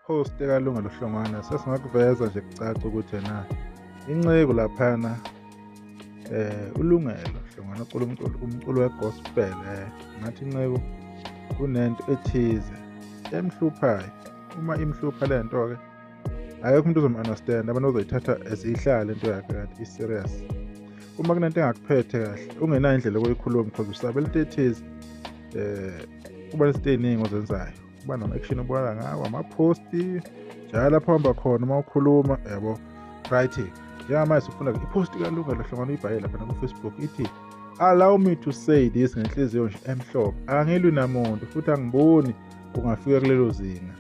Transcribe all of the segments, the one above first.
post ekalungelo Hlongwane sesingakuveza nje kucaca ukuthi na inceku laphana ulungelo Hlongwane ucula umculo wegospel ngathi inceku kunento ethize emhluphayo. Uma imhlupha lento ke akekho umuntu uzom-understand, abantu bazoyithatha as ihlala into yakhe kanti i-serious. Uma kunento engakuphethe kahle ungenayo indlela yokuyikhuluma because usabela into ethize, kuba nezinto ey'ningi ozenzayo, kuba nama-action obonakala ngawo, ama-post-i njalo lapho hamba khona uma ukhuluma yabo right. Njengamanje sifuna i-post kalungelo Hlongwane uyibhale lapha ku-Facebook ithi allow me to say this ngenhliziyo nje emhlophe, angilwi namuntu futhi angiboni kungafika kulelo zinga.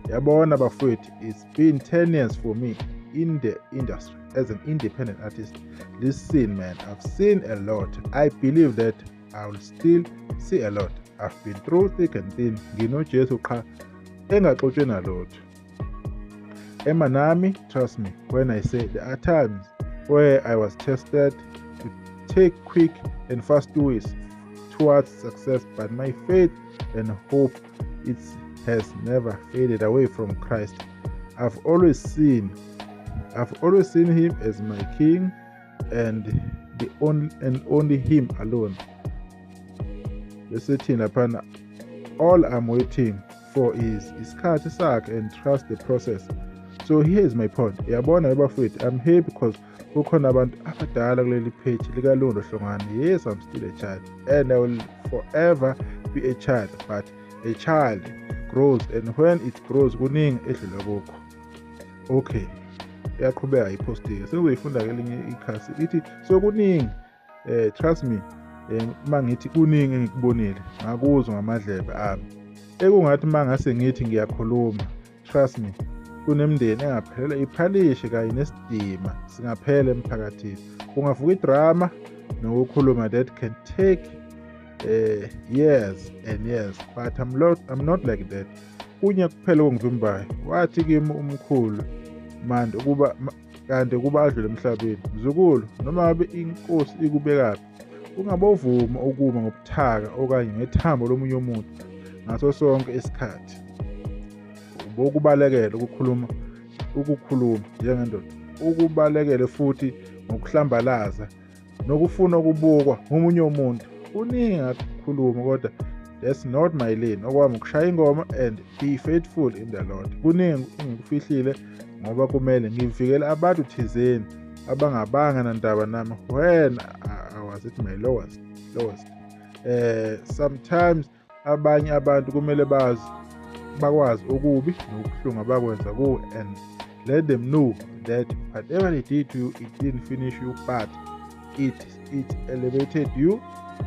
Yabona bafowethu, it's been 10 years for me in the industry as an independent artist. Listen man, I've seen a lot. I believe that I will still see a lot. I've been through thick and thin. NginoJesu qha engaxotshwe nalutho. Emanami, trust me when I say there are times where I was tested to take quick and fast ways towards success, but my faith and hope has never faded away from Christ. I've always seen him as my king and only him alone. All I'm waiting for is isikhathi sakhe and trust the process. So here's my point. Yabona bafowethu, I'm here because kukhona abantu abadala kuleli page likalungelo Hlongwane. Yes, I'm still a child and I will forever be a child, but a child grows, and when it grows kuningi edlula kukho. Okay, iyaqhubeka ipost-ke sekuzoyifunda ke linye ikhasi ithi so kuningi, trust me, uma ngithi kuningi engikubonile ngakuzwa ngamadlebe ami, ekungathi uma ngase ngithi ngiyakhuluma, trust me, kunemindeni engaphelela iphalishe kanye nesidima singaphela emphakathini. Kungavuka idrama nokukhuluma that can take years and years, but I'm not like that. Kunye kuphela okungivimbayo wathi kimi umkhulu manje kanti kuba adlule emhlabeni, mzukulu, noma ngabe inkosi ikubekaphi, ungabovuma ukuma ngobuthaka okanye ngethambo lomunye umuntu ngaso sonke isikhathi. Ukubalekela ukukhuluma njengendoda, ukubalekele futhi ngokuhlambalaza nokufuna ukubukwa ngomunye umuntu. Kuningi ngakukhuluma kodwa that's not my lane. Okwami ukushaya ingoma and be faithful in the Lord. Kuningi engikufihlile ngoba kumele ngivikele abantu thizeni abangabanga nandaba nami when I was at my lowest. Sometimes abanye abantu kumele bakwazi okubi nokuhlunga bakwenza kuwe, and let them know that whatever they did to you, it didn't finish you, but it elevated you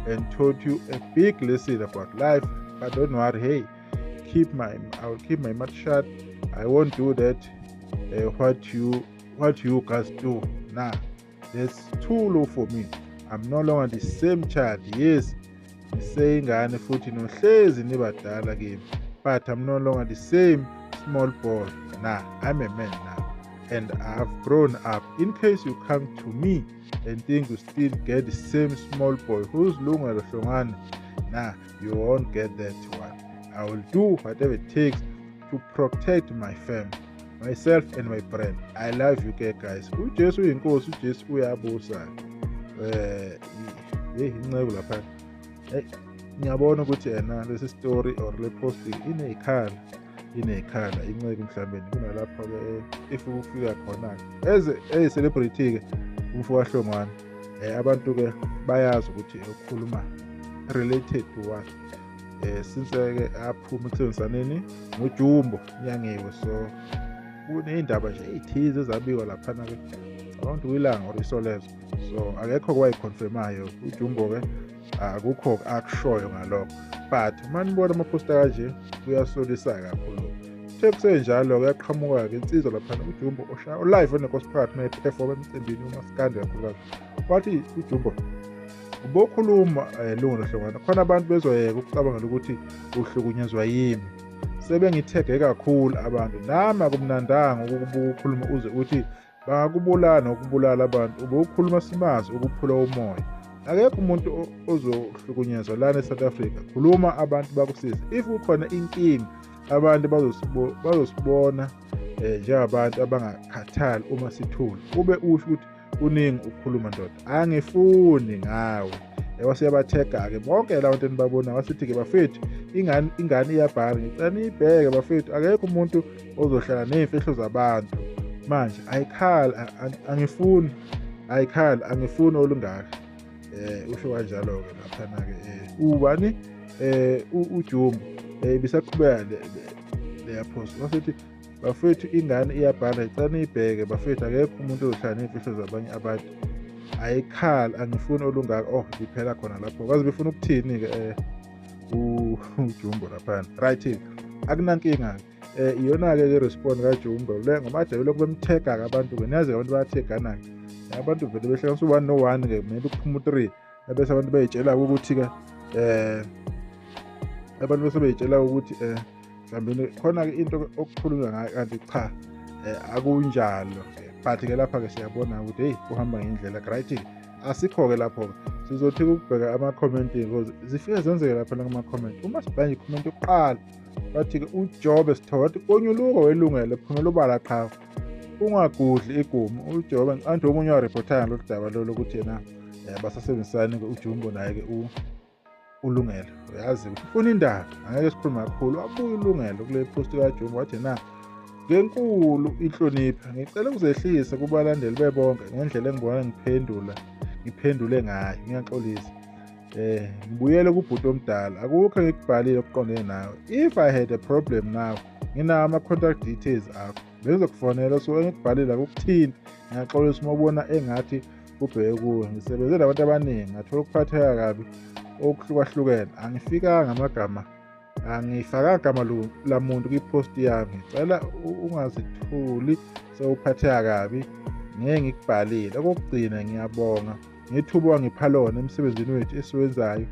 and taught you a big lesson about life. But don't worry, hey, I will keep my mouth shut. I won't do that. What you guys do, nah, that's too low for me. I'm no longer the same child. Yes, ngiseyingane futhi nohlezi nibadala kimi, but I'm no longer the same small boy. Nah, I'm a man now, and I've grown up. In case you come to me and think you still get the same small boy who's lungelo Hlongwane, nah, you won't get that one. I will do whatever it takes to protect my family, myself and my brand. I love you guys. uJesu uyinkosi, uJesu uyabusa. Inceku lapha. Ngiyabona ukuthi lesi story or le post inekhala inceku mhlawumbe kunalapho ke if ukufika khona as a celebrity ke umfowabo Hlongwane, abantu ke bayazi ukuthi ukukhuluma related to what. Since ke aphuma ekuthengisaneni ngoJumbo Nyangiwe, so kuney'ndaba nje ey'thize ezabikwa laphana ke abantu kwilanga or isolezo, so akekho kwayiconfirmayo uJumbo ke akukho akushoyo ngalokho, but manibona ama-poster kanje kuyasolisa kakhulu. Kusenjalo kuyaqhamuka ke insizwa laphana uJumbo live onegospel mayiperform emcimbini umaskandi kakhulukazi, wathi uJumbo ubokhuluma lungelo Hlongwane khona abantu bezoyeka ukucabangela ukuthi uhlukunyezwa yimi. Sebengithege kakhulu abantu, nami akumnandanga ukukhuluma uze uthi bangakubulala nokubulala abantu. Ubukhuluma simazi ukuphula umoya. Akekho umuntu ozohlukunyezwa lana eSouth Africa. Khuluma abantu bakusiza. If ukhona inkingi abantu bazosibona njengabantu abangakhathali uma sithula. Ube usho ukuthi kuningi ukukhuluma ndoda, angifuni ngawe. Wasiyabathega-ke bonke la bantu enibabona wasithi-ke bafethu ingane iyabhala, ngicela niyibheke bafethu, akekho umuntu ozohlala ney'mfihlo zabantu. Manje ayikhali, angifuni olungaka. Usho kanjalo-ke laphana-ke ubani uJumbo bisaqhubeka leya post wasithi bafethu ingane iyabhala, ngicela niyibheke bafethu, akekho umuntu ozohlala ney'mfihlo zabanye abantu. Ayikhali, angifuni olungaka. Liphela khona lapho. Kwazi befuna ukuthini-ke uJumbo laphana. Right, akunankinga-ke. Iyona-ke respond kaJumbo le ngoba lokhu bemthega-ke abantu-ke. Niyazi abantu bayathegana-ke. Abantu vele behlanganisa u-1 no-1-ke maybe kuphuma u-3 bese abantu bey'tshela ukuthi-ke abantu bese bey'tshela ukuthi mhlawumbe khona-ke into okukhulunywa ngayo kanti cha akunjalo. But-ke lapha-ke siyabona ukuthi heyi kuhamba ngendlela. Right, asikho-ke lapho-ke sizothi ukubheka ama-comment because zifike zenzeke lapha kuma-comment. Uma sibheka nje i-comment yokuqala bathi-ke uJobe Sithole wathi konyuluka welungelo phumela ubala qhawe ungagudli iguma. uJobe anti omunye wareportana lolu daba lokuthi yena basasebenzisane-ke uJumbo naye-ke ulungelo. Uyazi ukuthi ufuna indaba, angeke sikhulume kakhulu. Wabuya ulungelo kule post kaJumbo wathi ngenkulu inhlonipho ngicela ukuzehlisa kubalandeli bebonke ngendlela engibona ngiphendule ngayo, ngiyaxolisa. Ngibuyele kubhuti omdala, akukho engikubhalile okuqondene nawe. If I had a problem now nginawo ama-contact details akho bengizokufonela, so engikubhalile akukuthinti. Ngiyaxolisa uma ubona engathi kubheke kuwe. Ngisebenze nabantu abaningi ngathola ukuphatheka kabi okuhlukahlukene. Angifakanga igama lamuntu kwi-post yami. Ngicela ungazithuli sewuphatheka kabi, ngeke ngikubhalile. Okokugcina ngiyabonga ngethuba wangipha lona emsebenzini wethu esiwenzayo.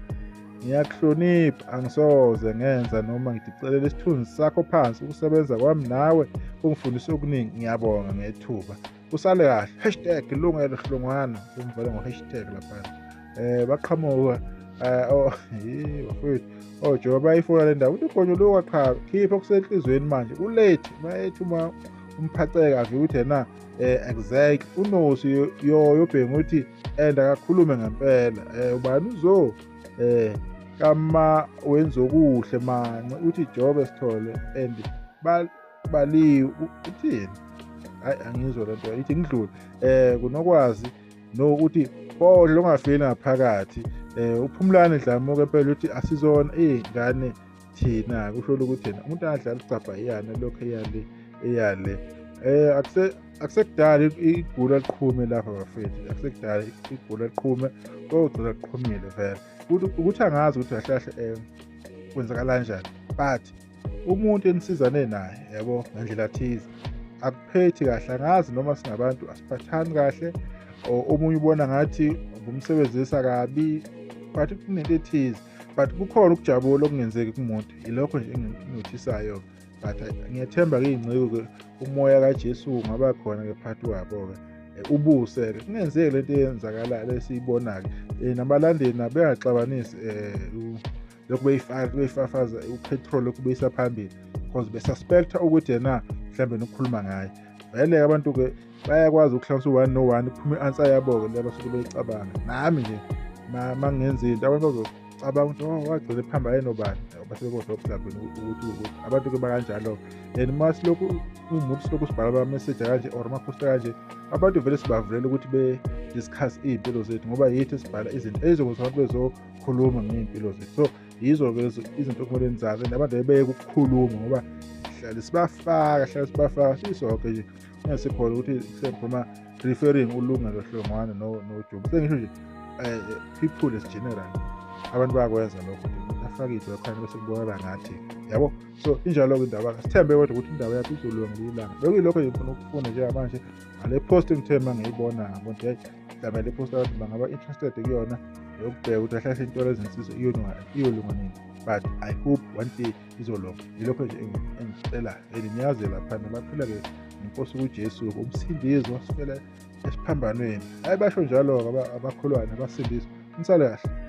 Ngiyakuhlonipha, angisoze ngenza noma ngidicelela isithunzi sakho phansi. Ukusebenza kwami nawe kungifundise okuningi. Ngiyabonga ngethuba. Usale kahle. #ilungelo hlongwana simvele ngo-hashtag laphana. Baqhamuka bafethu oJobe bayifuna le ndaba. Uthi ugonyuluka qha khipha okusenhlizweni manje kulate bayethi uma umphaceka ave ukuthi yena exact unosi yobhenga ukuthi akakhulume ngempela. Ubani uzo kama wenza okuhle manje uthi Jobe Sithole and baliwe uthini. Hayi angizwa lento ithi ngidlule kunokwazi nokuthi kodle ongafeli ngaphakathi. UPhumlani Dlamuka phela uthi asizona izingane thina kusho ukuthi yena umuntu adlala icabha iyana lokho eyale akusekudala igula liqhume lapha bafethu. Akusekudala igula liqhume kodwa liqhumile vele ukuthi angazi ukuthi kahle kwenzakala kanjani, but umuntu enisizane naye yabo ngendlela thize akuphethi kahle. Angazi noma singabantu asiphathani kahle omunye ubona ngathi ngumsebenzisa kabi, but kunento ethize. But kukhona ukujabula okungenzeki kumuntu, yilokho nje engingithisayo. But ngiyathemba-ke iy'ngciko-ke umoya kaJesu ungaba khona-ke phakathi kwabo-ke ubuse-ke kungenzeki lento eyenzakalayo esiyibona-ke. Nabalandeli nabo bengaxabanisi lokhu beyifafaza upetrol lokhu beyisa phambili because besuspecta ukuthi yena mhlawumbe nokukhuluma ngaye. Vele abantu-ke bayakwazi ukuhlanganisa u-1 no-1 kuphume i-answer yabo-ke le basuke beyicabanga. Nami nje ma ngenza into abantu bazocabanga ukuthi wagcina phamba yenobani base bekodwa mhlawumbe ukuthi abantu-ke bakanjalo. And masilokhu umuntu silokhu sibhala ama-message kanje or ama-post kanje, abantu vele sibavulela ukuthi be-discuss iy'mpilo zethu ngoba yithi sibhala izinto ezizokuthi abantu bezokhuluma ngey'mpilo zethu. So yizo-ke izinto okumele nizazi and abantu beyeke ukukhuluma ngoba hlale sibafaka sisoke nje ungasikholwa ukuthi sekukhuluma referring ulungelo hlongwana noJobe. Sengisho nje people as general abantu bayakwenza lokho ukuthi afake idwe khona bese kubonakala ngathi yabo. So injalo-ke indaba sithembe kodwa ukuthi indaba yakho izolunga ngelanga. Lokho nje ngifuna ukufunda njengamanje ngale post engithemba ngiyibona ngoba mhlawumbe le post abantu bangaba interested kuyona yokubheka ukuthi ahlahla into lezinsizwa iyolunga nini. But I hope one day izolunga. Yilokho nje engicela niyazi laphana baphila-ke ngenkosi kuJesu umsindisi wasifela esiphambanweni. Hayi basho njalo-ke abakholwane abasindiswa. Nisale kahle.